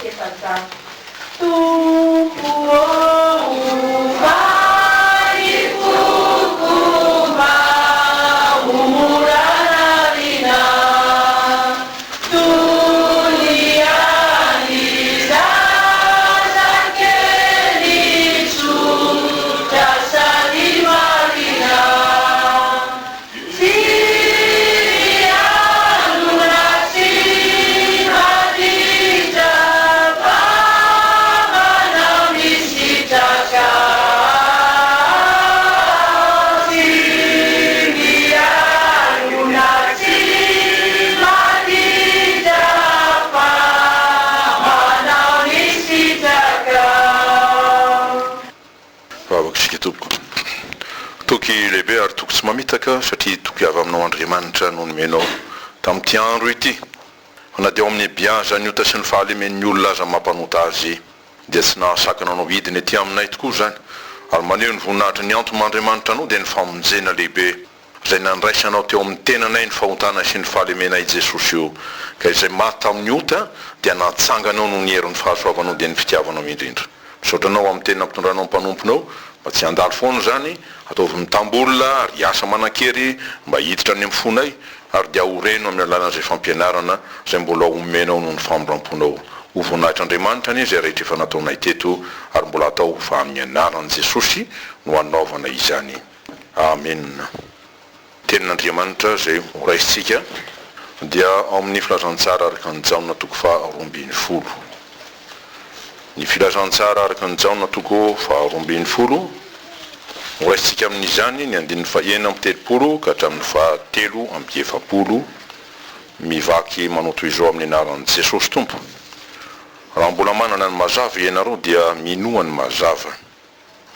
efatra. Tupo umai kukuma umuranarina duniani zazakelichu jasadi marina toky lehibe ary toky tsy mamitaka satria toky avy aminao Andriamanitra no nomenao tamin'ity andro ity fa na dia ao amin'ny bien zany ota sy ny fahalemen'ny olona aza mampanota azy dia tsy nahasakana anao hidiny ety aminay tokoa zany ary maneho ny voninahitra ny antoman'Andriamanitra anao dia ny famonjena lehibe izay nandraisanao teo amin'ny tenanay ny fahotana sy ny fahalemenay Jesosy io ka izay maty tamin'ny ota dia natsanganao no ny herin'ny fahasoavanao dia ny fitiavanao indrindra misaotranao amin'ny tena ampitondranao mpanomponao mba tsy handalo foana zany ataovy mitambola ary asa manan-kery mba hiditra any amin'ny fonay ary dia horeno amin'ny alalan'izay fampianarana izay mbola omenao noho ny famoram-ponao ho voninahitran'Andriamanitra ny izay rehetra efa nataonay teto ary mbola atao fa amin'ny anaran'i Jesosy no anaovana izany amen. Tenin'Andriamanitra izay horaisitsika dia ao amin'ny filazantsara araka ny Jaona toko faha 12 ny filazantsara araka ny Jaona toko faha 12 horaisitsika amin'izany ny 9:30 ka hatramin'ny 7:70 mivaky manoto izao amin'ny anaran'i Jesosy Tompo. Raha mbola manana ny mazava ianareo dia minoa ny mazava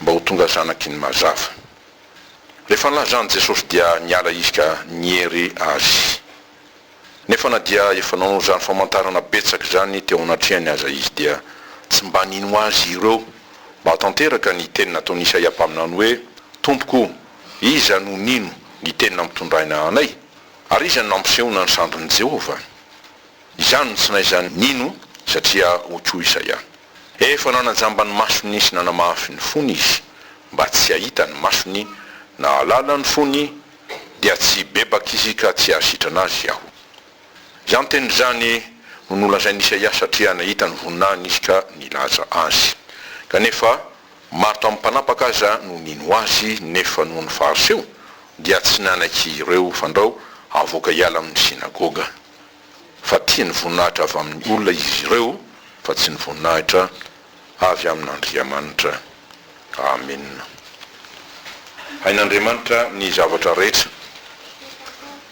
mba ho tonga zanaky ny mazava. Rehefa nilazany Jesosy dia niala izy ka niery azy nefa na dia efa nanao zany famantarana betsaka zany teo anatrehany aza izy dia tsy mba nino azy ireo mba tanteraka ny teny nataony Isaia mpaminany hoe Tompoko iza no nino ny teny nampitondraina anay ary iza no nampisehona ny sandrin'i Jehova. Izany no tsy naizany nino satria hotroa Isaia efa nanajamba ny masony sy nanamafy ny fony izy mba tsy hahita ny masony na alala ny fony dia tsy bebaka izy ka tsy ahasitrana azy aho. Izany teny zany no nolazainy Isaia satria nahita ny voninahiny izy ka nilaza azy kanefa maro tamin'ny mpanapaka aza no nino azy nefa noho ny fahaseho dia tsy nanaky ireo fandrao avoaka hiala amin'ny sinagoga fa tia ny voninahitra avy amin'ny olona izy ireo fa tsy ny voninahitra avy amin'Andriamanitra. Amen. Hain'Andriamanitra ny zavatra rehetra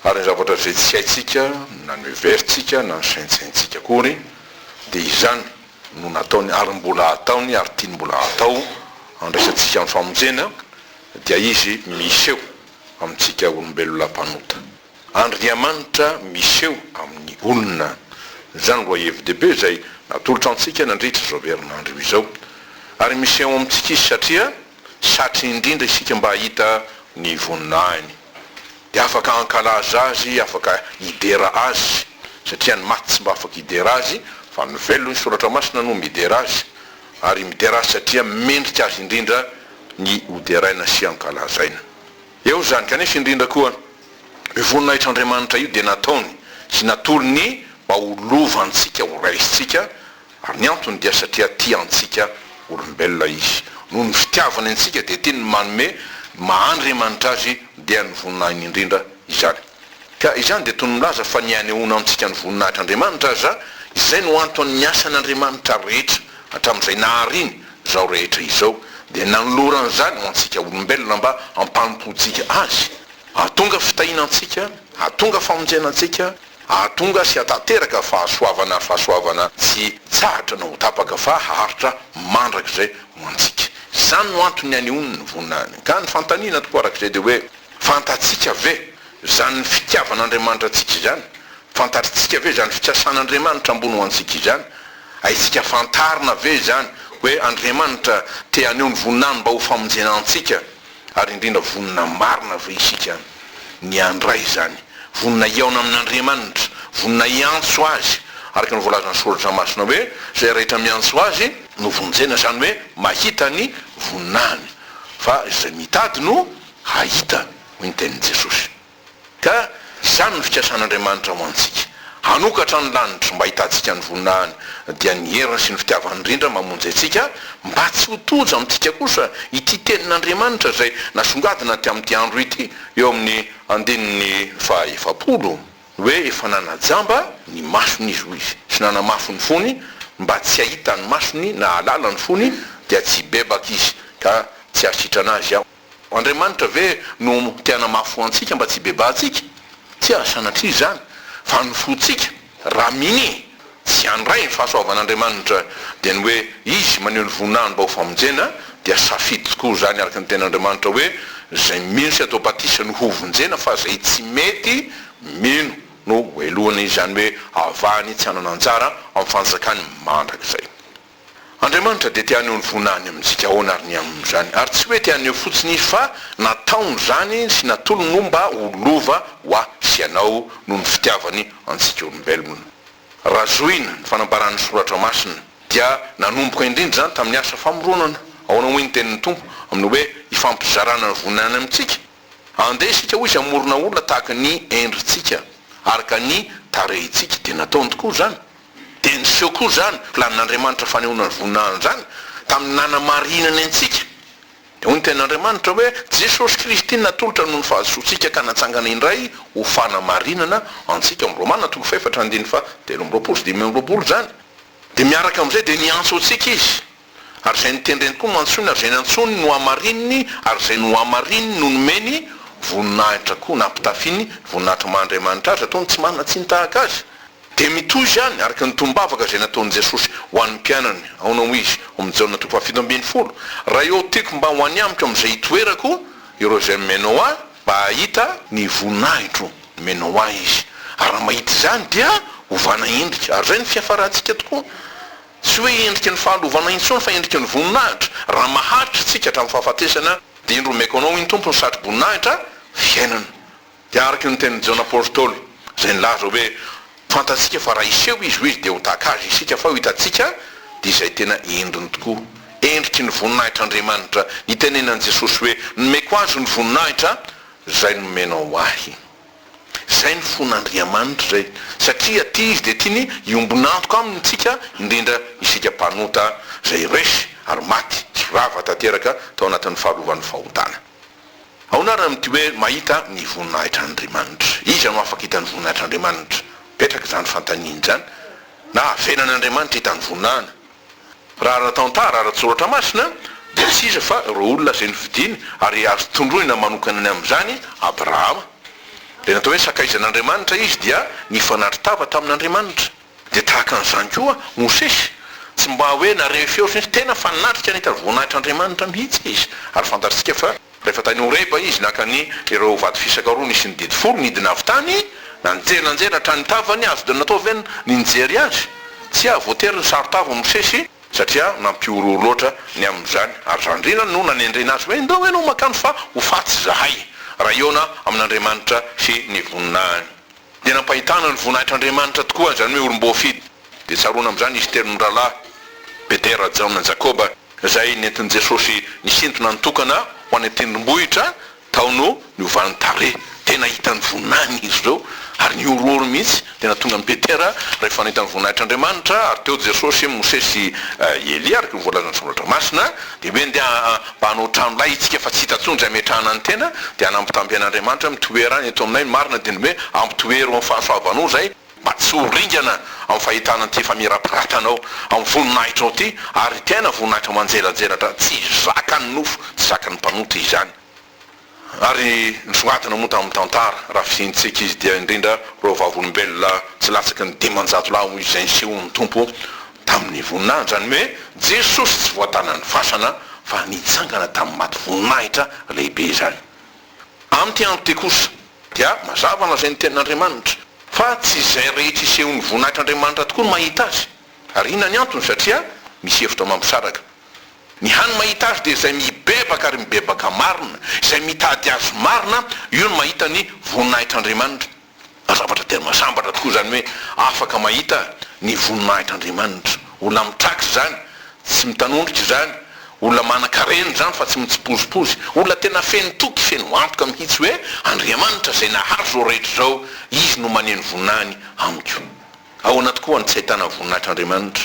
ary ny zavatra izay tsy haitsika na ny heveritsika na ny saintsaintsika kory dia izany no nataony ary mbola ataony ary tiany mbola atao andraisantsika amin'ny famonjena dia izy miseho amintsika olombelona mpanota. Andriamanitra miseho amin'ny olona zany roa hevi-dehibe izay natolotra antsika nandritra zao herinandro izao ary miseho amintsika izy satria satry indrindra isika mba hahita ny voninahiny dia afaka ankalaza azy afaka hidera azy satria ny maty tsy mba afaka hidera azy fa ny velo ny soratra masina no midera azy ary midera azy satria mendrika azy indrindra ny hoderaina sy ankalazaina. Eo zany kanefa indrindra koa voninahitran'Andriamanitra io dia nataony sy natolony mba holovantsika ho raisitsika ary ny antony dia satria tiantsika olombelona izy noho ny fitiavany antsika dia tiany manome mahandriamanitra azy dia ny voninahiny indrindra izany ka izany dia tony milaza fa nianehoana amintsika ny voninahitran'Andriamanitra aza izay no antony asan'Andriamanitra rehetra hatramin'izay nahariny zao rehetra izao dia nanoloran'izany ho antsika olombelona mba ampanompontsika azy ahatonga fitahinantsika ahatonga famonjenantsika ahatonga sy atateraka fahasoavana tsy tsahatra na ho tapaka fa haharitra mandrak'izay ho antsika. Zany no antony anehoany ny voninahiny ka ny fantaniana tokoa arak'izay dia hoe fantatsika ve zany ny fitiavan'Andriamanitra antsika izany fantatritsika ve zany fitiasan'Andriamanitra ambony ho antsika izany aitsika fantarina ve zany hoe Andriamanitra te aneo ny voninahiny mba ho famonjena antsika ary indrindra vonina marina ve isika ny andray zany vonina iaona amin'Andriamanitra vonina iantso azy araka ny voalazany soratra masina hoe zay rehetra miantso azy no vonjena, zany hoe mahita ny voninahiny, fa zay mitady no hahita hoy ny tenin'i Jesosy. Ka zany ny fikasan'Andriamanitra ho antsika, hanokatra ny lanitra mba hitantsika ny voninahiny, dia ny heriny sy ny fitiavany indrindra mamonjy antsika mba tsy ho tojo amintsika kosa ity tenin'Andriamanitra zay nasongadina ty amin'ity andro ity eo amin'ny 140 hoe efa nanajamba ny masony izy hoy izy, sy nanamafy ny fony mba tsy hahita ny masony na halala ny fony dia tsy bebaka izy ka tsy hasitrana azy aho. Andriamanitra ve no tianamafy antsika mba tsy bebatsika? Tsy asanatri zany, fa ny fotsika raha mini tsy andray ny fahasoavan'Andriamanitra dia ny hoe izy maneho ny voninahiny mba ho famonjena, dia safidy tokoa zany araka ny ten'Andriamanitra hoe zay mino sy atao patisa no ho vonjena, fa zay tsy mety mino no hoelohany, zany hoe avahany tsy hanana anjara amin'ny fanjakany mandrak'izay. Andriamanitra dia tianeho ny voninahiny amintsika ahoana ary ny amin'izany, ary tsy hoe tianeho fotsiny izy fa nataony zany sy natolony no mba ho lova ho sy anao noho ny fitiavany antsika olombelona. Razoina ny fanambaran'ny soratra masina dia nanomboka indrindra zany tamin'ny asa famoronana, ahoana hoy ny tenin'ny Tompo amin'ny hoe ifampizarana ny voninahiny amintsika, andeha isika hoy izy amorona olona tahaka ny endritsika araka ny tarehintsika, dia nataony tokoa zany, dia niseho koa zany planin'Andriamanitra fanehoana ny voninahiny zany tamin'ny nanamarinany antsika. Dia hoy ny tenin'Andriamanitra hoe Jesosy Kristy natolotra noho ny fahazoantsika ka natsangana indray ho fanamarinana antsika, amin'ny Romana 4:23 zany. Dia miaraka amin'izay dia niantso antsika izy, ary zay nitendreny koa mantsony, ary zay nantsony no amarininy, ary zay no amarininy no nomeny voninahitra koa nampitafiny voninahitra mahandriamanitra azy ataony tsy manana tsy nitahaka azy. Dia mitoy zany araka ny tombavaka zay nataon'i Jesosy ho an'ny mpianany, ahoana hoy izy amin'ny Jaona 7:20, raha eo tiako mba ho any amiko amin'izay itoerako ireo zay menao ahy mba hahita ny voninahitro menao ahy izy, ary raha mahita zany dia ovana endrika, ary zay ny fiafarantsika tokoa, tsy hoe endrika ny fahalovana intsony fa endrika ny voninahitra. Raha maharitra tsika hatramin'ny fahafatesana dia indro maiko anao iny tompo ny satry voninahitra fiainana. Dia araka ny tenin'ny Jaona apôstôly zay nilaza hoe fantatsika fa raha iseho izy ho izy dia ho tahaka azy isika, fa ho hitatsika dia izay tena endriny tokoa, endriky ny voninahitr'Andriamanitra. Nitenenan'i Jesosy hoe nomeko azy ny voninahitra zay nomenao ahy, zay ny fon'Andriamanitra zay, satria ty izy dia tiany iombonantoka amintsika indrindra isika mpanota zay resy ary maty sy rava tanteraka tao anatin'ny fahalovany fahotana. Aonara amity hoe mahita ny voninahitr'Andriamanitra, izy no afaka hita ny voninahitr'Andriamanitra, petraka zany fantaniny zany, na afenan'Andriamanitra hitany voninahiny. Raha ara-tantara ara-tsoratra masina dia tsy iza fa reo olona zay nividiny ary azo tondroina manokanany amin'izany Abrahama. Dia natao hoe sakaizan'Andriamanitra izy dia nifanatritava tamin'Andriamanitra. Dia tahaka an'izany koa Mosesy, tsy mba hoe narefeo sy tena fanatrika nahita voninahitr'Andriamanitra mihitsy izy, ary fantatsika fa rehefa tany Oreba izy naka ny ireo vato fisaka roa nisy ny didy folo nidina avy tany, nanjelanjela hatrany tavany azy dia natao ve ny nijery azy, tsy voatery ny sarotava Mosesy satria nampioro loatra ny amin'izany, ary zany indrindra no nanendrena azy hoe ndao hoe no makano fa ho fatsy zahay raha eona amin'Andriamanitra sy ny voninahiny. Dia nampahitana ny voninahitr'Andriamanitra tokoa zany hoe olom-boafidy. Dia tsaroana amin'izany izy telo ny rahalahy Petera, Jaona, Jakoba zay nentin'i Jesosy nisintona nitokana ho any tendrombohitra tao no niovan'ny tare, tena hitany voninahiny izy reo ary niorooro mihitsy. Dia natonga ny Petera rehefa nahitany voninahitr'Andriamanitra, ary teo Jesosy Mosesy Elia araka ny voalazany soratra masina, dia hoe ndeha mba hanao trano lay itsika fa tsy hita-tsony zay metrahana ny tena, dia hanampitampin'Andriamanitra mitoerany eto aminay marina, dia hoe ampitoero amin'ny fahasoavanao zay mba tsy ho ringana amin'ny fahitana ty efa mirapiratanao amin'ny voninahitra ao ty, ary tena voninahitra manjelajelatra, tsy zakany nofo, tsy zakany mpanota izany. Ary nisongadina moa tamin'ny tantara raha fisintsika izy dia indrindra reo vavolombelona tsy latsaky ny 500 lahy izy zay nisehon'ny Tompo tamin'ny voninahitra, zany hoe Jesosy tsy voatana ny fasana fa nitsangana tamin'ny maty voninahitra lehibe zany. Amin'ity andro ty kosa dia mazava na zay ny tenin'Andriamanitra fa tsy zay rehetra isehon'ny voninahitr'Andriamanitra tokoa no mahita azy, ary ina ny antony satria misy hevitra mampisaraka. Ny hany mahita azy dia izay mibebaka ary mibebaka marina, izay mitady azy marina, io no mahita ny voninahitr'Andriamanitra. Zavatra tena masambatra tokoa zany hoe afaka mahita ny voninahitr'Andriamanitra, olona mitraky zany, tsy mitanondrika zany, olona manan-karena zany fa tsy mitsipozipozy, olona tena feno toky feno antoka mihitsy hoe Andriamanitra zay nahazo zao rehetra zao, izy no maneno voninahiny amiko. Ahoana tokoa ny tsy ahitana voninahitr'Andriamanitra?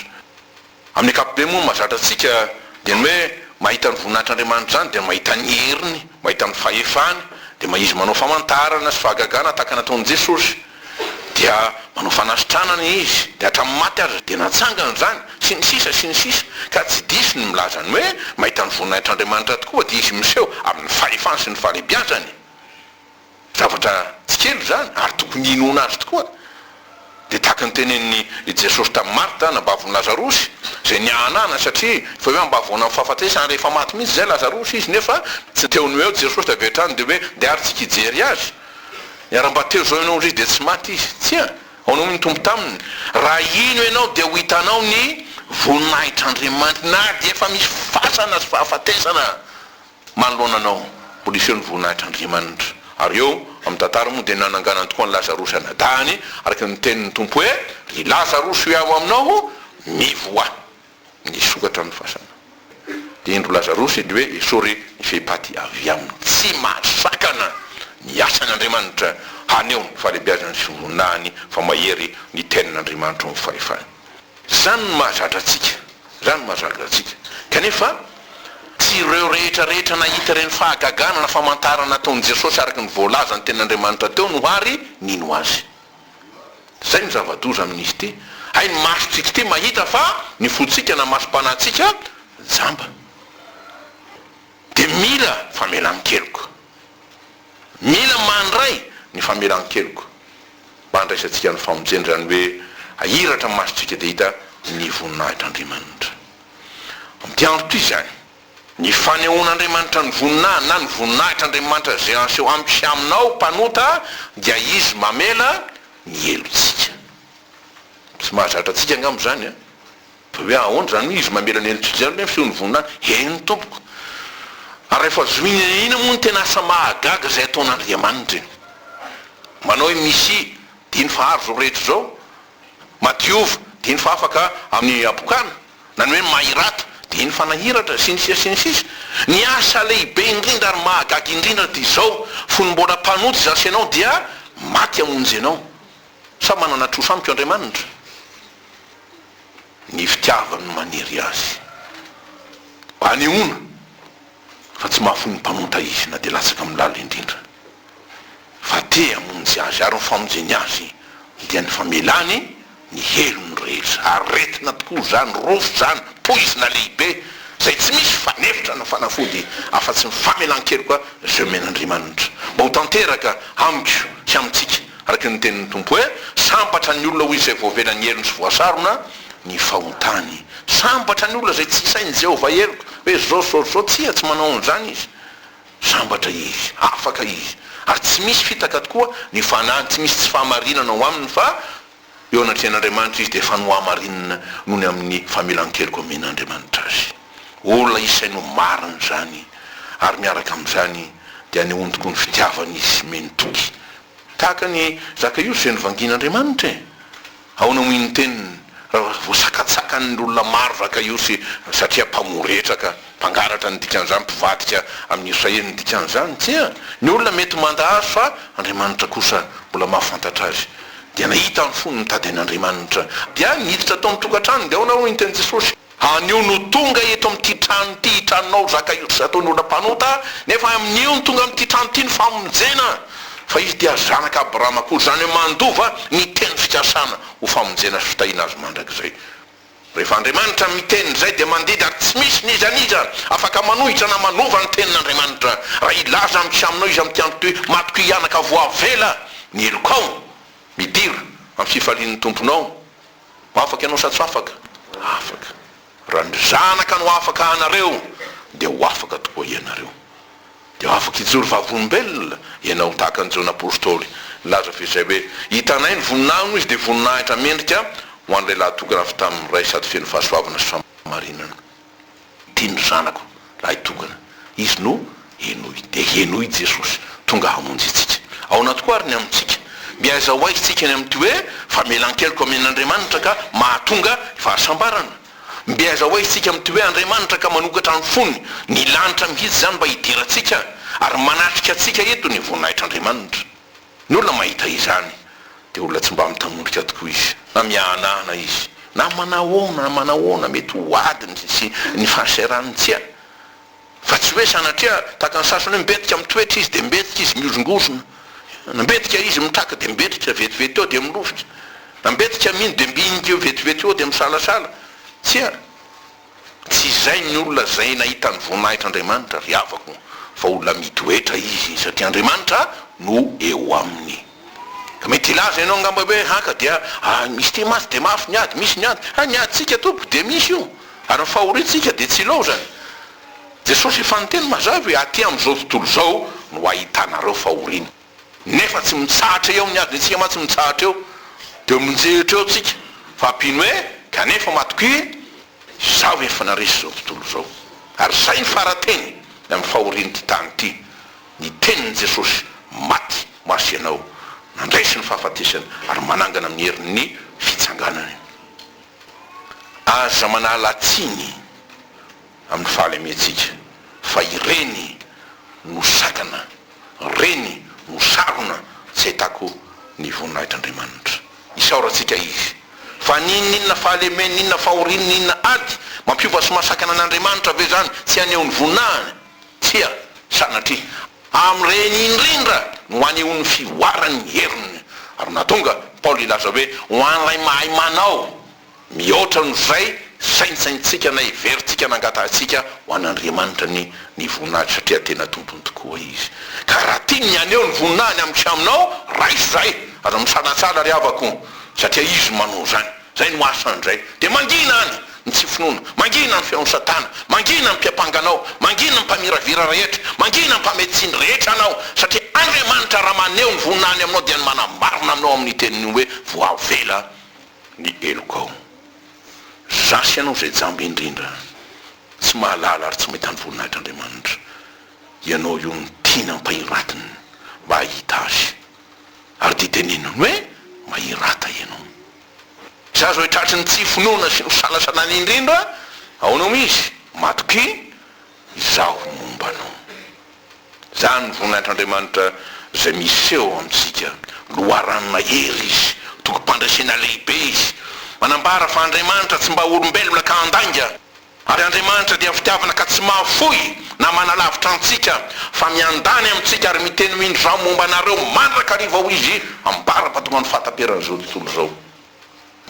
Amin'ny ankapobeny moa mahazatra antsika dia ny hoe mahita ny voninahitr'Andriamanitra zany dia mahita ny heriny, mahita ny fahefany, dia izy manao famantarana sy fahagagana tahaka nataon'i Jesosy, dia manao fanasitranana izy, dia hatramin'ny maty aza dia natsangana zany, sy ny sisa, ka tsy diso ny milaza ny hoe mahita ny voninahitr'Andriamanitra tokoa dia izy miseho amin'ny fahefany sy ny fahalebiazany. Zavatra tsy kely zany ary tokony inona azy tokoa. Dia tahaka ny tenen'ny Jesosy tamin'ny Marta nambavon'i Lazarosy, zay nianana satria fa hoe ambavoana amin'ny fahafatesana rehefa maty mihitsy zay Lazarosy izy, nefa tsy teo ny hoe Jesosy avy hatrany dia hoe dia ary tsika hijery azy. Niara-mbateo zao ianao izy dia tsy maty izy. Tsia, aonao mitombo taminy. Raha ino ianao dia ho hitanao ny voninahitr'Andriamanitra, na dia efa misy fasana sy fahafatesana manoloana anao, mbola iseho ny voninahitr'Andriamanitra. Ary eo amin'ny tantara moa dia nananganany tokoa ny Lazarosy anadahany, araka ny tenin'ny Tompo hoe ry Lazarosy ho ao aminao mivoa, nisokatra ny fasana. Dia indro Lazarosy dia hoe esory ny fehipaty avy aminy, tsy mahasakana ny asan'Andriamanitra haneo ny fahalebiazany sy voninahiny fa mahery ny tenin'Andriamanitra amin'ny fahefany. Zany no mahazatra antsika, zany no mahazatra antsika. Kanefa tsy ireo rehetrarehetra nahita ireny fahagagana na famantarana nataon'i Jesosy araka ny voalaza ny tenin'Andriamanitra teo no ary nino azy. Zay ny zava-doza amin'izy ity. Hay ny masotsika ity mahita fa ny fotsika na masom-panahtsika jamba. Dia mila famelan-keloka, mila mandray ny famelan-keloka mba handraisantsika ny famonjena zany hoe ahiratra masotsika dia hita ny voninahitr'Andriamanitra. Amin'ity andro ity zany ny fanehoan'Andriamanitra ny voninahiny na ny voninahitr'Andriamanitra zay anseho ampy aminao mpanota dia izy mamela ny helotsika. Tsy mahazatra antsika angamba zany a. Fa hoe ahoana zany izy mamela ny helotsika zany hoe fiseho ny voninahiny, ny tompoko. Ary rehefa zoina ina moa ny tena asa mahagaga zay ataon'Andriamanitra iny. Manao hoe misy diny faharo zao rehetra zao, madiova diny fa afaka amin'ny apokana, na ny hoe mahirata diny fanahiratra sy ny sisa. Ny asa lehibe indrindra ary mahagaga indrindra dia izao, fony mbola mpanoty zasy ianao dia maty hamonjy anao. Sa manana trosa amiko Andriamanitra? Ny fitiavany maniry azy. Anehoana fa tsy mahafony mpanota izy na dia latsaka amin'ny lala indrindra. Fa te hamonjy azy ary ny famonjeny azy dia ny famelany ny helony rehetra. Aretina tokoa zany, rofo zany, poizina lehibe zay tsy misy fanefitra na fanafody afa-tsy ny famelan-keloka zay omen'Andriamanitra. Mba ho tanteraka amiko sy amintsika araka ny tenin'ny Tompo hoe sambatra ny olona hoy izay voavelany helony sy voasarona ny fahotany. Sambatra ny olona zay tsy isainy Jehovah heloka hoe zao tsia tsy manao an'izany izy. Sambatra izy, afaka izy, ary tsy misy fitaka tokoa ny fanahiny, tsy misy tsy fahamarinana ho aminy fa eo anatrehan'Andriamanitra izy dia efa nohamarinana noho ny amin'ny famelan-keloka omen'Andriamanitra azy. Olona isaino marina zany ary miaraka amin'izany dia anehoany tokoa ny fitiavana izy meny toky. Tahaka ny Zakaiosy zay nivangian'Andriamanitra e. Ahoana moa ny teniny raha voasakatsakany olona maro Zakaiosy satria mpamoretraka, mpangaratra ny dikan'izany, mpivadika amin'ny Israely ny dikan'izany. Tsia, ny olona mety mandahazo fa Andriamanitra kosa mbola mahafantatra azy. Dia nahita ny fony mitady an'Andriamanitra. Dia niditra tao amin'ny tokantrano dia ahoana hoy ny teny Jesosy? Anio no tonga eto amin'ity trano ity, tranonao Zakaiosy ataony olona mpanota, nefa amin'io no tonga amin'ity trano ity ny famonjena. Fa izy dia zanaka Abrahama koa, zany hoe mandova ny teny fikasana ho famonjena sy fitahina azy mandrakizay. Rehefa Andriamanitra miteny zay dia mandidy ary tsy misy nizaniza afaka manohitra na manova ny tenin'Andriamanitra. Raha ilaza amitsy aminao izy amin'ity andro toy matoky hianaka voavela ny elokao midira amin'ny fifalian'ny tomponao. Afaka ianao sa tsy afaka? Afaka. Raha ny zanaka no afaka anareo dia ho afaka tokoa ianareo. Dia afaka hijoro vavolombelona ianao tahaka an'izao apôstôly laza fezay hoe hitanay ny voninahiny izy dia voninahitra mendrika ho an'ilay lahatokana avy tamin'ny ray sady feno fahasoavana sy fahamarinana. Tiany zanako laha hitokana izy no henoy, dia henoy Jesosy tonga hamonjy itsika. Ao anaty koa ary ny amintsika miaiza ho aisitsika eny amin'ny ty hoe famelan-keloka amin'Andriamanitra ka mahatonga fahasambarana. Mbiaiza ho aisitsika amin'ny ty hoe Andriamanitra ka manokatra ny fony ny lanitra mihitsy zany mba hidirantsika ary manatrika atsika eto ny voninahitry'Andriamanitra. Ny olona mahita izany dia olona tsy mba mitanondrika tokoa izy, na mianana izy, na manahoana mety ho adiny sy ny fahasairany tsia. Fa tsy hoe sanatria tahaka ny sasany hoe mibetika amin'ny toetra izy dia mibetika izy miozongozona, nambetika izy mitraka dia mibetrika vetivety eo dia milofotra, nambetika mino dia mbinika eo vetivety eo dia misalasala. Tsia, tsy izay ny olona zay nahita ny voninahitry'Andriamanitra ry avako, fa olona mitoetra izy satria Andriamanitra no eo aminy. Ka mety ilaza ianao ngamba hoe haka dia misy ty masy dia mafy ny ady, misy ny ady, ny aditsika tompo dia misy io, ary ny fahorintsika dia tsy ilao zany. Jesosy efa niteny mazava hoe aty amin'izao tontolo zao no ahitanareo fahoriana. Nefa tsy mitsahatra eo ny ady, tsika ma tsy mitsahatra eo dia minjehitra eo tsika, fa ampino hoe kanefa matoky zao efa naresy zao tontolo zao. Ary zay ny farateny amin'ny fahoriany ty tany ty, ny tenin'i Jesosy maty masy ianao, nandresy ny fahafatesany ary manangana amin'ny herin'ny fitsanganany. Aza manalatsiny amin'ny fahalemetsika fa ireny no sakana, reny no sarona tsy ahitako ny voninahitry'Andriamanitra. Isaorantsika izy fa ninona fahalemeny, ninona fahoriana, ninona ady mampiova sy masakana an'Andriamanitra ve zany tsy aneho ny voninahiny? Tsia, sanatria amin'ireny indrindra no aneho ny fivoarany heriny. Ary natonga Paoly ilaza hoe ho an'ilay mahay manao mihoatra n'izay saintsaintsika na iverintsika nangatatsika ho an'Andriamanitra ny voninahitra satria tena tompony tokoa izy. Ka raha tia ny aneho ny voninahiny amin'ny saminao, raisy zay ary misalatsala ry avako satria izy manao zany, zay no asan'izay. Dia mangina any ny tsy finoana, mangina ny feon'ny Satana, mangina ny mpiampanganao, mangina ny mpamiravira rehetra, mangina ny mpametsiny rehetra anao satria Andriamanitra raha maneho ny voninahiny aminao dia ny manambarina aminao amin'ny teniny hoe voavela ny elokao. Zasy ianao zay jamby indrindra tsy mahalala ary tsy mahita ny voninahitry'Andriamanitra, ianao io ny tiana mpahiratiny mba hahita azy ary dia teneniny hoe mahirata ianao. Zazo hoe tratry ny tsy finoana sy ny salasanany indrindra aonao izy matoky izaho mombanao. Zany ny voninahitry'Andriamanitra zay miseho amintsika, loharanona hery izy, tokym-pandraisana lehibe izy, manambara fa Andriamanitra tsy mba olombelona ka andanga, ary Andriamanitra dia fitiavana ka tsy mahafoy na manalavitra antsika fa miandany amintsika ary miteny mindro momba anareo mandraka ariva ho izy ambara patonga ny fahataperan'izao tontolo zao.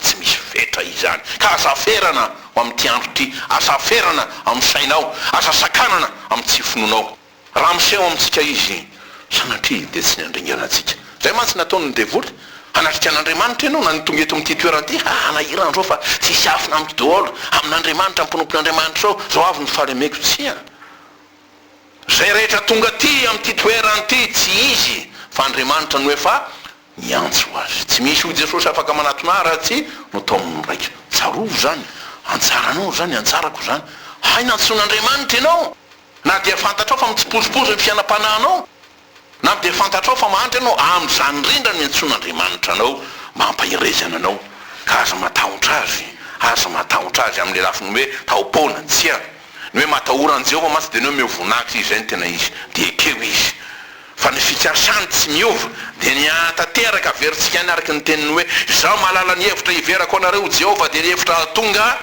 Tsy misy vetra izany ka azaferana ho amin'ty andro ty, azaferana amin'ny sainao, aza sakanana amin'ny tsy finoanao. Raha miseho amintsika izy sanatria dia tsy niandringanantsika. Zay mantsy nataony ny devoly hanatrika an'Andriamanitra ianao na nitonga eto amin'ty toerana ty nahirandreo fa tsisy afina amin'ny daholo amin'Andriamanitra, ampinompon'Andriamanitra zao avy ny fahalemeko. Tsia, zay rehetra tonga ty amin'ty toerana ty tsy izy fa Andriamanitra no efa niantso azy. Tsy misy ho Jesosy afaka manatona raha tsy no tao amin'ny raika. Tsarovo zany, antsaranao zany, antsarako zany, hay nantson'Andriamanitra ianao, na dia fantatrao fa mitsipozipozy ny fiainam-panahinao, na dia fantatrao fa mahantra ianao amin'izany indrindra ny antson'Andriamanitra anao mampahirezana anao. Ka aza matahotra azy amin'ny lafiny hoe taopona. Tsia, ny hoe matahoran'i Jehovah masy dia ny hoe miovonahitra izy zay ny tena izy, dia ekeo izy. Fa ny fikasany tsy miova dia ny atateraka averintsika any araky ny teniny hoe zaho mahalala ny hevitra hiverako anareo Jehovah dia ny hevitra tonga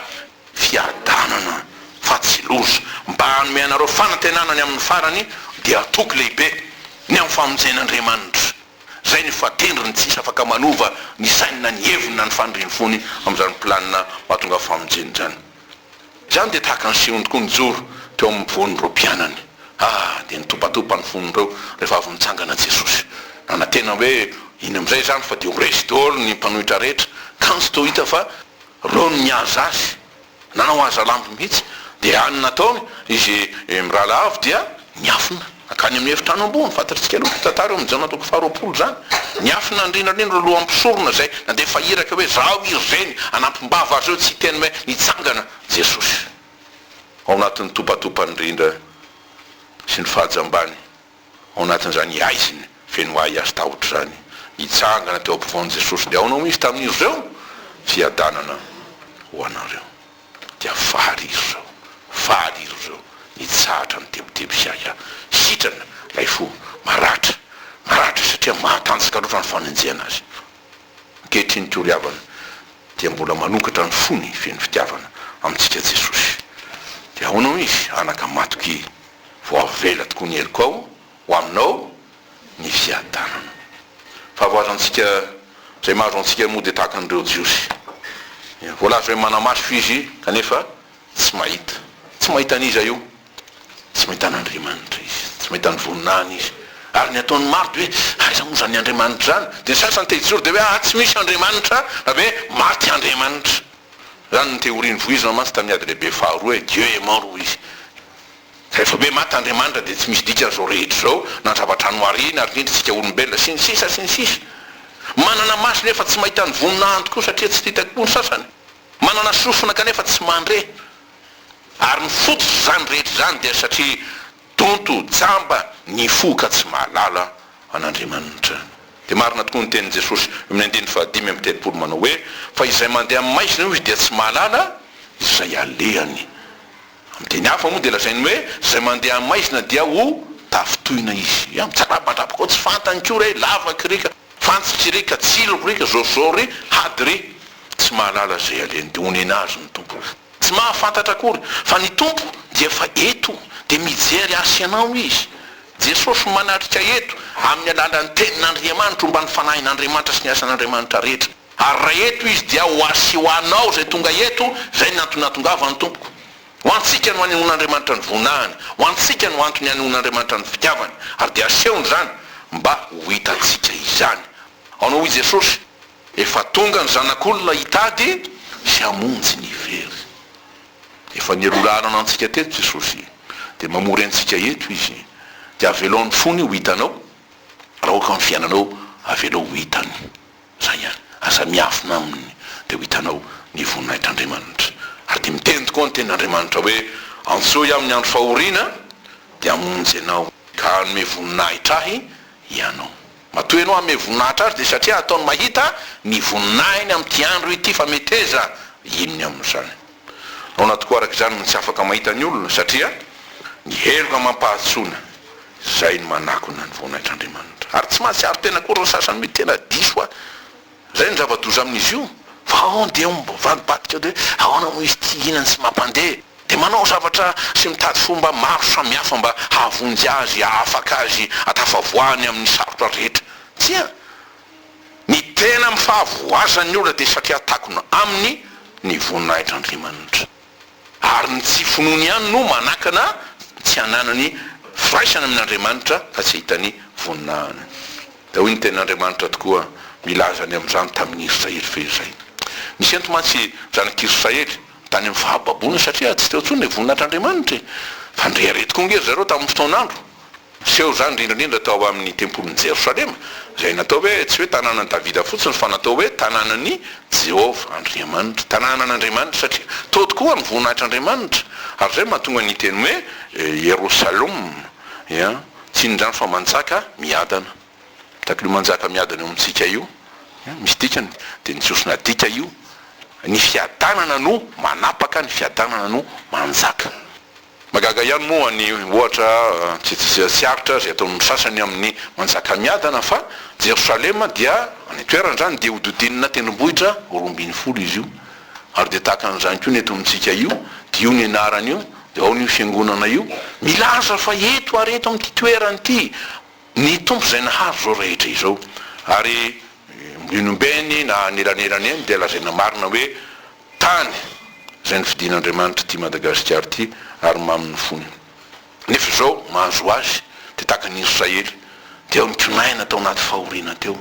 fiadanana fa tsy loza, mba hanome anareo fanantenanany amin'ny farany dia atoky lehibe ny amin'ny famonjen'Andriamanitra. Zay ny fatendriny tsisy afaka manova ny sainina ny heviny na ny fandriny fony amin'izany planina mahatonga famonjeny zany. Zany dia tahaka ny sehony tokoa nijoro teo amin'ny voan'ireo mpianany. Dia nitopatopa ny fonindreo rehefa avy mitsangana Jesosy. Nanantena hoe iny amin'izay zany fa dia ho resy daholo ny mpanohitra rehetra. Kanso toa hita fa reo no niaza azy, nanao aza lamby mihitsy. Dia any nataony izy mirala avy dia niafina akany amin'ny efitrano ambony. Fantatritsika aloha tantara eo amin'ny jaona toko 20 zany. Niafina indrindrandrindra loha ampisorona zay na dia efa iraka hoe zaho iry zeny anampim-bava azy eo tsy teny hoe nitsangana Jesosy. Ao anatin'ny topatopa indrindra sy ny fahajambany, ao anatin'izany aiziny feno ahy azy tahotra zany hitsangana teo ampovoan'i Jesosy dia aonao misy tamin'izy reo fiadanana ho anareo dia faly izy reo, faly izy reo nitsahatra ny tebotebo Isaia sitrana lay fo maratra satria mahatanjaka loatra ny fanenjehana azy. Ankehitriny toliavana dia mbola manokatra ny fony feny fitiavana amintsika Jesosy. Dia ahoanao izy anaka matoky voavela tokoa ny heliko ao ho aminao ny fiadanana. Fahavoazantsika zay mahazo antsika moa dia tahaka an'ireo jiosy. Voalaza hoe manamaso izy kanefa tsy mahita an'iza io, tsy mahita an'Andriamanitra izy, tsy mahita ny voninany izy. Ary ny ataony maro de hoe aiza moa zany Andriamanitra zany, dia sasany tehijoro dia hoe tsy misy Andriamanitra hoe maty Andriamanitra. Zany ny teoriany voizina mantsy tamin'ny ady lehibe faharoa hoe Dieu est mort izy. Rehefa hoe maty Andriamanitra dia tsy misy dikany zao rehetra zao na zavatra anoarina ary indritsika olombelona sy ny sisa. Manana maso nefa tsy mahita ny voninahiny tokoa satria tsy hitako koa ny sasany. Manana sofina kanefa tsy mandre. Ary ny fototra zany rehetra zany dia satria tonto jamba ny foka tsy mahalala an'Andriamanitra. Dia marina tokoa ny tenin'i Jesosy amin'ny 5:5 manao hoe fa izay mandeha amin'ny maizina io izy dia tsy mahalala izay alehany. Amin'ny teny hafa moa dia lazainy hoe izay mandeha amin'ny maizina dia ho tafitohina izy. Mitsarabadrabaka ao tsy fantany koa re lavaka rika, fantsitry rika, tsiloko rika, zory hady re tsy mahalala izay alehany dia honena azy ny tompo. Tsy mahafantatra akory fa ny tompo dia efa eto dia mijery asy anao izy. Jesosy manatrika eto amin'ny alalan'ny tenin'Andriamanitra mba ny fanahin'Andriamanitra sy ny asan'Andriamanitra rehetra. Ary raha eto izy dia ho asy ho anao zay tonga eto zay natonatongava ny tompoko. Ho antsika no hanehoan'Andriamanitra ny vonahany, ho antsika no antony hanehoan'Andriamanitra ny fitiavany, ary dia asehony zany mba ho hitantsika izany. Aonao i Jesosy efa tonga ny zanak'olona hitady sy hamonjy ny very. Efa nirolana antsika teto Jesosy dia mamory antsika eto izy dia aveloan'ny fony ho hitanao raha oka ny fiainanao avelao ho hitany. Zay ihany asa miafina aminy dia ho hitanao ny voninahitr'Andriamanitra. Ary dia miteny tokoa ny tenin'Andriamanitra hoe antsoy amin'ny andro fahoriana dia hamonjy ianao ka hanome voninahitra ahy ianao. Matoa ianao hanome voninahitra azy dia satria ataony mahita ny voninahiny amin'ity andro ity fameteza inony amin'izany. Naona tokoa araka izany tsy afaka mahita ny olona satria ny heloka mampahatsoana zay ny manakona ny voninahitran'Andriamanitra. Ary tsy mahatsiaro tena koa raha sasany mety tena diso a. Zay ny zava-doza amin'izy io. Fa ao dia mivadibadika hoe ahoana moa izy ty inany sy mampandeha. Dia manao zavatra sy mitady fomba maro samihafa mba hahavonjy azy, hahafaka azy, atafavoany amin'ny sarotra rehetra. Tsia ny tena mifahavoazan'ny olona dia satria takona aminy ny voninahitran'Andriamanitra. Ary ny tsy finoany ihany no manakana tsy hananany firaisana amin'Andriamanitra ka tsy hitany voninahiny. Da hoy ny tenin'Andriamanitra tokoa milazany amin'izany tamin'ny Israely fehizay. Nisy entomatsy zanak'Israely tany amin'ny fahababoana satria tsy teo intsony ny voninahitran'Andriamanitra. Fa ndrehareto koa ngery zareo tamin'ny fotoan'andro. Seho zany indrindra tao amin'ny tempolin'i Jerosalema zay natao hoe tsy hoe tanànan'i Davida fotsiny fa natao hoe tanànan'i Jehova Andriamanitra, tanànan'Andriamanitra satria tao tokoa ny voninahitran'Andriamanitra. Ary zay mahatonga ny teny hoe Yerosalema tsy indrany fa manjaka miadana. Takilo manjaka miadana eo amintsika io misy dikany dia nitsosona dika io ny fiadanana no manapaka, ny fiadanana no manjaka. Magaga ihany moa ny ohatra tsy aritra zay ataon'ny sasany amin'ny manjaka miadana fa Jerosalema dia ny toerana zany dia hodidinina tendrombohitra 20 izy io. Ary dia tahaka an'izany koa ny eto amintsika io dia io ny anarany io dia ao ny fiangonana io milaza fa eto ary eto amin'ity toerany ity ny tompo zay nahazo zao rehetra izao. Ary inombeny na nelanelany eny dia lazaina marina hoe tany zay ny fidin'Andriamanitra ty Madagasikara ty ary mamin'ny fony. Nefa zao mahazo azy dia tahaka ny Israely dia ao ny kinaina tao anaty fahoriana teo.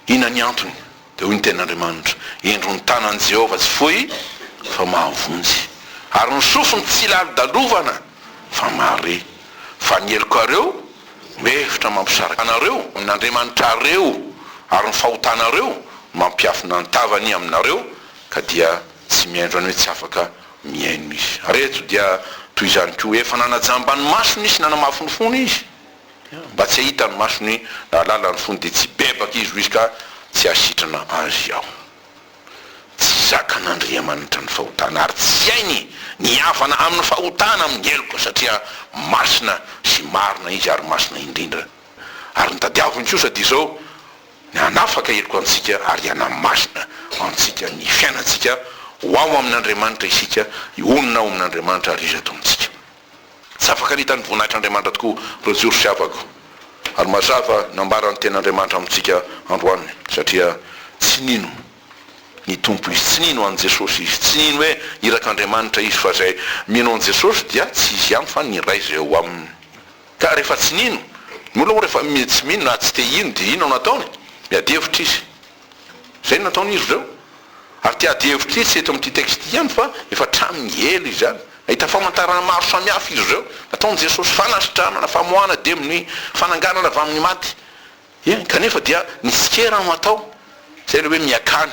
Ina ny antony? Dia hoy ny tenin'Andriamanitra endro ny tanan'i Jehova tsy fohy fa mahavonjy ary ny sofiny tsy lalidalovana fa mahare. Fa ny helokareo mihevitra mampisaraka anareo amin'Andriamanitra reo ary ny fahotanareo mampiafina ny tavany aminareo ka dia tsy miaindro any hoe tsy afaka miaino izy. Reto dia toy izany koa efa nanajamba ny masony izy nanamafiny fony izy. mba tsy ahita ny masony lalany fony de tsy bebaka izy izy tsy asitrana azy ao tsy zakan'Andriamanitra ny fahotana ary tsy hainy ny havana amin'ny fahotana amin'ngeloko satria masina sy marina izy ary masina indrindra ary nitadiaviny kosa dia izao ny anafaka eloko antsika ary anamasina antsika ny fiainatsika ho ao amin'Andriamanitra isika onina ao amin'Andriamanitra ary izy ato amintsika tsy afaka hitany voninahitr'Andriamanitra tokoa reo joro sy avako ary mazava nambarany ten'Andriamanitra amintsika androany satria tsy nino ny tompo izy tsy nino an Jesosy izy tsy nino hoe irak'Andriamanitra izy fa zay mino an Jesosy dia tsy izy ihany fa ny ray zay ho aminy ka rehefa tsy nino ny olona rehefa tsy mino na tsy te ino dia ino nataony miady hevitra izy zay nataony izy reo ary ty ady hevitra izy tsy eto amin'ity texte ihany fa efa traminy ela izy zany ahita famantarana maro samihafa izy reo nataony Jesosy fanasitranana famohana de amin'ny fananganana avy amin'ny maty kanefa dia nisikera no atao zay le hoe miakany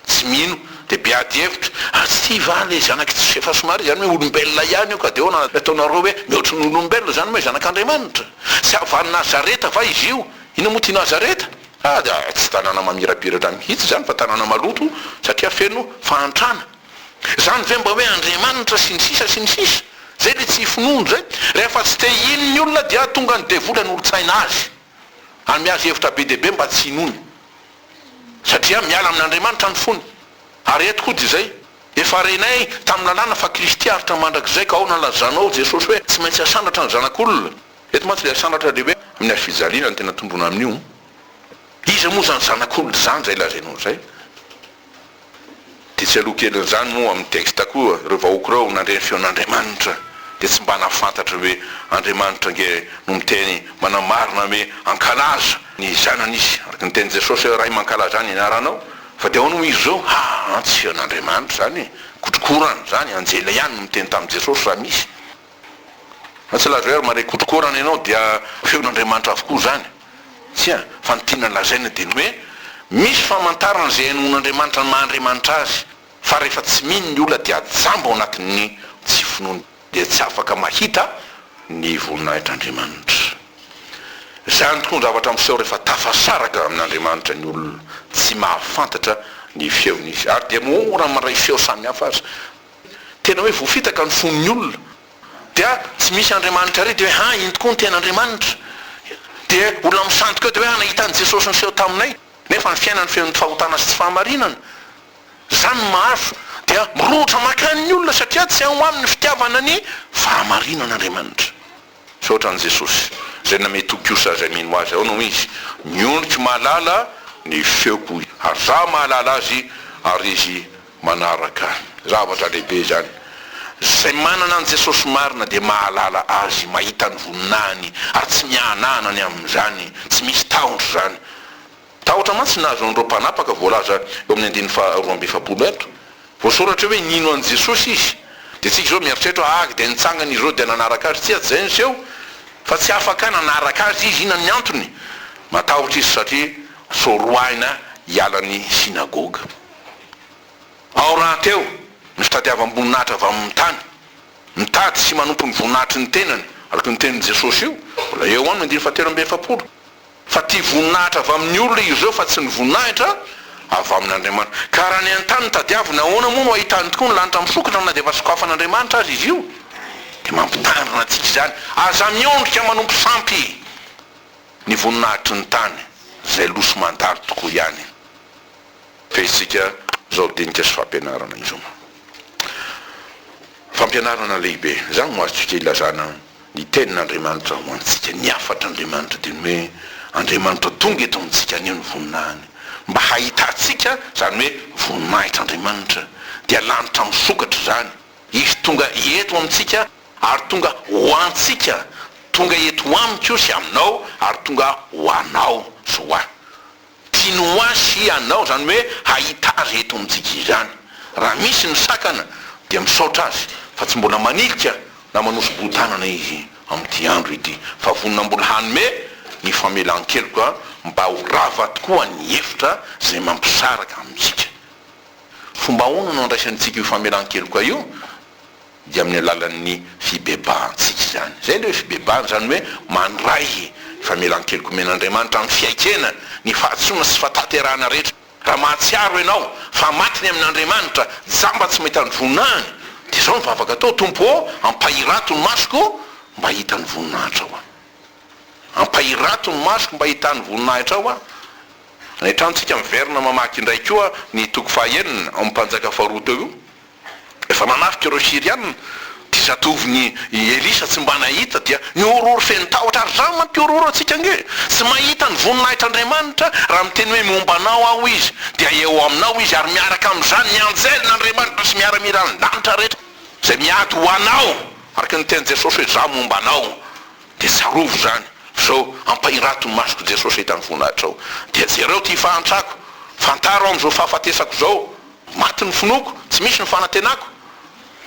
tsy mino de biady hevitra tsy valy zanaky tsy efa somary zany hoe olombelona ihany io ka de nataonareo hoe mihoatry ny olombelona zany hoe zanak'Andriamanitra sy avany Nazareta va izy io ino moa ty Nazareta tsy tanàna mamirapiratra mihitsy zany fa tanàna maloto satria feno fahantrana zany ve mba hoe Andriamanitra sy ny sisa zay le tsy finono zay rehefa tsy te ino ny olona dia tonga ny devola ny olo-tsaina azy any miazy hevitra be deaibe mba tsy inony satria miala amin'Andriamanitra ny fony ary eto koa dia zay efa renay tamin'ny lalàna fa Kristy aritra mandrakizay ka ao nalazanao Jesosy hoe tsy maintsy asandratra ny zanak'olona eto matsy le asandratra lehibe amin'ny azy fijaliana ny tena tondrona amin'io izy moa zany zanak'olona zany zay lazainao zay de tsy aloha kelin'izany moa amin'ny texte koa reo vahoaka reo nandreny feon'Andriamanitra de tsy mba nafantatra hoe Andriamanitra nge no miteny manamarina hoe ankalaza ny zanany izy araky ny teny Jesosy hoe raha mankalaza any ianaranao fa de ahoana izy zao tsy feon'Andriamanitra zany kotrokorana zany anjela ihany no miteny tamin'ny Jesosy raha misy tsy laza hoe mare kotrokorana ianao dia feon'Andriamanitra avokoa zany tsia fa ny tiana lazaina de ny hoe misy famantarana zay hainon'Andriamanitra ny mahandriamanitra azy fa rehefa tsy mino ny olona dia jambo ao anatin'ny tsy finoany dia tsy afaka mahita ny voninahitr'Andriamanitra zany tokoa ny zavatra miseho rehefa tafasaraka amin'Andriamanitra ny olona tsy mahafantatra ny feon'izy ary dia mora maray feo samihafa azy tena hoe voafitaka ny fon'ny olona dia tsy misy Andriamanitra re dia hoe ino tokoa ny ten'Andriamanitra dia olona misandoka eo dia hoe nahitany Jesosy ny seho taminay nefa ny fiainany feon'ny fahotana sy tsy fahamarinana zany mahazo dia mirotra makany ny olona satria tsy ao amin'ny fitiavana ny fahamarinan'Andriamanitra sy ohatran'i Jesosy zay name tokiosa zay mino azy ao no izy miondriky mahalala ny feoko ary za mahalala azy ary izy manaraka zavatra lehibe zany zay manana an Jesosy marina de mahalala azy mahita ny voninahiny ary tsy mianana ny amin'izany tsy misy tahotra zany tahotra matsy nahazo andreo mpanapaka voalaza eo amin'ny 2:7 voasoratra hoe nino an Jesosy izy de tsika zao mieritreritra aky de nitsangana izy reo de nanaraka azy tsy zay ny seho fa tsy afaka nanaraka azy izy inany antony matahotra izy satria soroaina hialany sinagoga ao raha teo ny fitadiavam-boninahitra avy amin'ny tany mitady sy manompo ny voninahitry ny tenany araky ny tenin'i Jesosy io mbola eo any 2:7 fa ty voninahitra avy amin'ny olona izy zao fa tsy ny voninahitra avy amin'Andriamanitra ka raha ny an-tany nitadiavina ahoana moa no ahitany tokoa ny lanitra misokatra na de efa sokafan'Andriamanitra azy izy io de mampitandrina atsika zany aza miondrika manompo sampy ny voninahitry ny tany zay loso mandalo tokoa ihany feitsika zao dinika sy fampianarana izo fampianarana lehibe zany mo azotsika ilazana ny tenin'Andriamanitra ho antsika ny afatr'Andriamanitra de hoe Andriamanitra tonga eto amintsika ny voninahiny mba hahitatsika zany hoe voninahitr'Andriamanitra dia lanitra misokatra zany izy tonga eto amintsika ary tonga ho antsika tonga eto amiko sy aminao ary tonga ho anao sy ho ahy tiany ho ahy sy anao zany hoe hahita azy eto amintsika izany raha misy ny sakana dia misaotra azy fa tsy mbola manilika na manoso-botanana izy amin'ity andro ity fa vonina mbola hanome ny famelan-keloka mba ho rava tokoa ny hevitra zay mampisaraka amintsika fomba ahoana no andraisantsika io famelan-keloka io dia amin'ny alalan'ny fibebahantsika zany. Zay le hoe fibebahana zany hoe mandray famelan-keloka men'Andriamanitra amin'ny fiaikena ny fahatsoana sy fataterahana rehetra. Raha mahatsiaro ianao fa matiny amin'Andriamanitra jamba tsy mahita ny voninahiny, dia zao ny vavaka atao tompo ampahirato ny masoko mba hita ny voninahitra ao ampahirato ny masoko mba hita ny voninahitra ao a. Nahitrantsika miverina mamaky indray koa ny toko fahaenina amin'ny mpanjaka faharoa teo io, efa manafika ireo Siriana ty zatoviny Elisa tsy mba nahita dia niororo feny tahotra ary zany mampiororo atsika nge tsy mahita ny voninahitr'Andriamanitra raha miteny hoe mombanao aho izy dia eo aminao izy ary miaraka amin'izany ny anjelin'Andriamanitra sy miaramira ny lanitra rehetra zay miady ho anao araka ny teny Jesosy hoe za mombanao, dia tsarovo zany zao ampahirato ny masoko Jesosy hitany voninahitra ao. Dia jereo ty fahantrako fantaro am'izao fahafatesako zao maty ny finoko tsy misy ny fanantenako,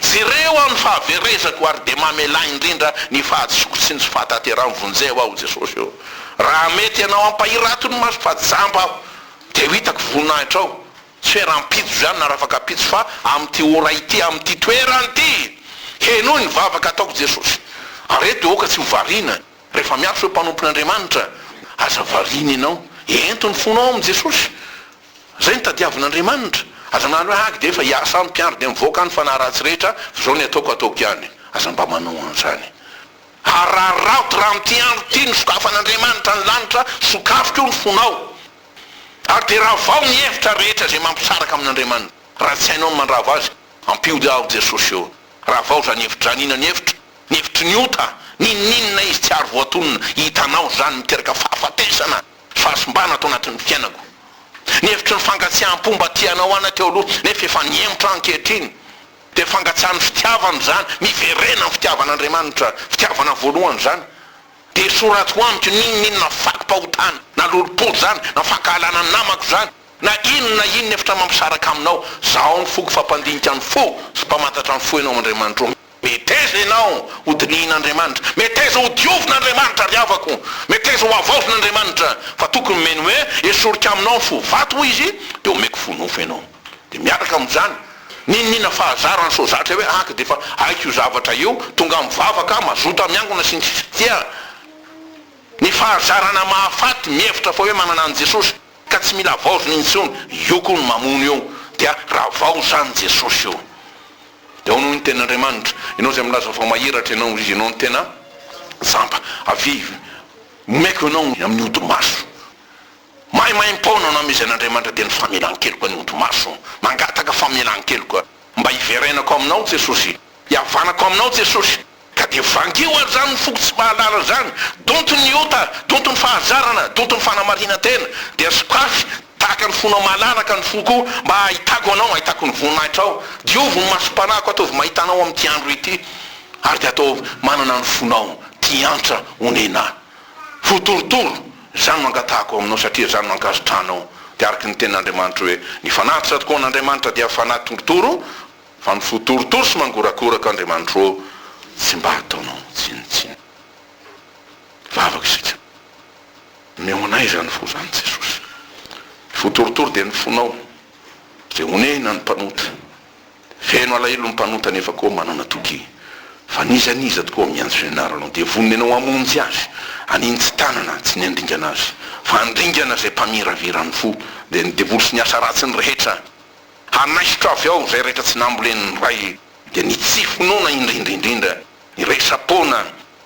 jereo aho ny fahaverezako ary de mamela indrindra ny fahadisoko sy ny fahataterahany vonjeo aho Jesosy eo. Raha mety ianao ampahirato ny masoko fa jamba aho de ho hitako voninahitra ao, tsy hoe raha mpitso zany na raha afaka pitso fa am'ty ora ity am'ty toerany ty henoy ny vavaka ataoko Jesosy. Areto de oka tsy ho variana rehefa miatso hoe mpanompon'Andriamanitra aza variana ianao ento ny fonao am' Jesosy. Zay ny tadiavin'Andriamanitra. Aza manano hoe de efa hiasa ny mpiandro de mivoaka ny fanahy ratsy rehetra zao ny ataoko ihany. Aza mba manao an'izany. Araraoto raha am'ty andro ty ny sokafan'Andriamanitra ny lanitra sokafiko io ny fonao. Ary de raha vao ny hevitra rehetra zay mampisaraka amin'Andriamanitra. Raha tsy hainao ny mandrava azy ampiody ao Jesosy eo. Raha vao zany hevitranina ny hevitry ny ota ninninna izy tsy ary voatonona hitanao zany miteraka fahafatesana fahasimbana atao anatin'ny fiainako. Ny hevitry ny fangatsiaham-po mba tianao ana teo aloha nefa efa niemotra ankehitriny de fangatsiahany fitiavany zany miverena ny fitiavan'Andriamanitra, fitiavana voalohany zany. De soratiko amiko ninninna fakipahotana na lolopolo zany na fankahalana ny namako zany na inona efitra mampisaraka aminao zao ny foko fampandinika ny fo sy mpamantatra ny fo ianao amin'Andriamanitra. Meteza ianao hodinihin'Andriamanitra, meteza ho diovin'Andriamanitra riavako, meteza ho avaozin'Andriamanitra, fa tokony meny hoe esorika aminao ny fo vato izy de omeko fonofo ianao. De miaraka amin'izany ninina fahazarany so zatra hoe aka de fa aiko io zavatra io tonga mivavaka mazota miangona sy tia. Ny fahazarana mahafaty mihevitra fa hoe manana an Jesosy ka tsy mila vaoziny intsony io koa ny mamono eo dia raha vao zany Jesosy eo. De ao noho ny ten'Andriamanitra ianao zay milaza fa mahiratra ianao izy ianao ny tena zamba avivy omeko ianao amin'ny ody maso mahimahimpona anao amizy an'Andriamanitra de ny famelan-keloka ny ody maso mangataka famelan-keloka mba hiverenako aminao Jesosy, hiavanako aminao Jesosy ka de vangio ary zany ny foko tsy mahalala zany donto ny ota, donto ny fahazarana, donto ny fanamarina tena de sokafy tahaka ny fonao malalaka ny foko mba ahitako anao, ahitako ny voninahitra ao, diovy ny masom-panako ataovy mahitanao am'ty andro ity ary de atao manana ny fonao ty antra onena fotorotoro zany mangatahako aminao satria zany mankazotranao. De araky ny ten'Andriamanitra hoe ny fanatitra tokoa an'Andriamanitra dia fanahy torotoro fa ny fotorotoro sy mangorakoraka Andriamanitra eo tsy mba ataonao tsinitsiny. Vavaka isika meonay zany fo zany Jesosy. Fotorotoro de ny fonao zay onena ny mpanota feno alahelo ny mpanota nefa koa manana toky fa nizaniza tokoa miantso ianaranao de voninenao amonjy azy anintsy tanana tsy ny andringana azy fa andringana zay mpamiravirany fo de ny devoly sy ny asa ratsy ny rehetra hanaisitra avy ao zay rehetra tsy nambolen'ny ray de ny tsy finoana indrindraindrindra ny resapona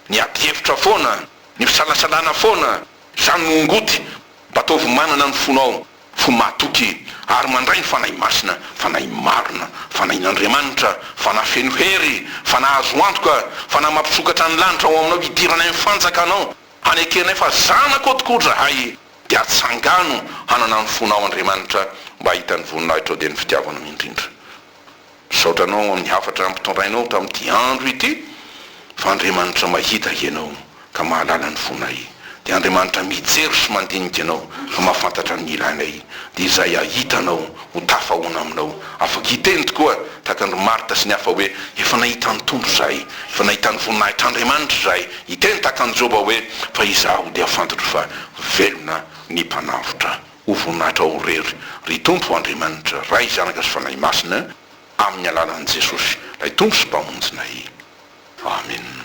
ny ady-hevitra foana ny fisalasalana foana zany nongoty mba ataovy manana ny fonao fo mahatoky ary mandray ny fanahy masina, fanahy marina, fanahin'Andriamanitra, fanahy feno hery, fanahy azo antoka, fanahy mampisokatra ny lanitra ao aminao hidiranay mifanjaka anao hanekenay fa zanako atokotra hay de atsangano hanana ny fonao Andriamanitra mba hita ny voninahitra ao de ny fitiavana indrindra. Saotranao amin'ny hafatra ampitondrainao tamin'ity andro ity fa Andriamanitra mahita ianao ka mahalala ny fonay de Andriamanitra mijery sy mandinika anao fa mahafantatra ny ilainay de izay ahitanao ho tafahoana aminao afaka hiteny tokoa tahaka ny Marta sy ny hafa hoe efa nahita ny tombo zay, efa nahita ny voninahitr'Andriamanitra zay, hiteny tahaka ny Joba hoe fa izaho de afantatra fa velona ny mpanavotra ho voninahitra ao rery ry tompo Andriamanitra ray zanaka sy fanahy masina amin'ny alalan'i Jesosy. lay tondro sy mpamonjinay. Amen.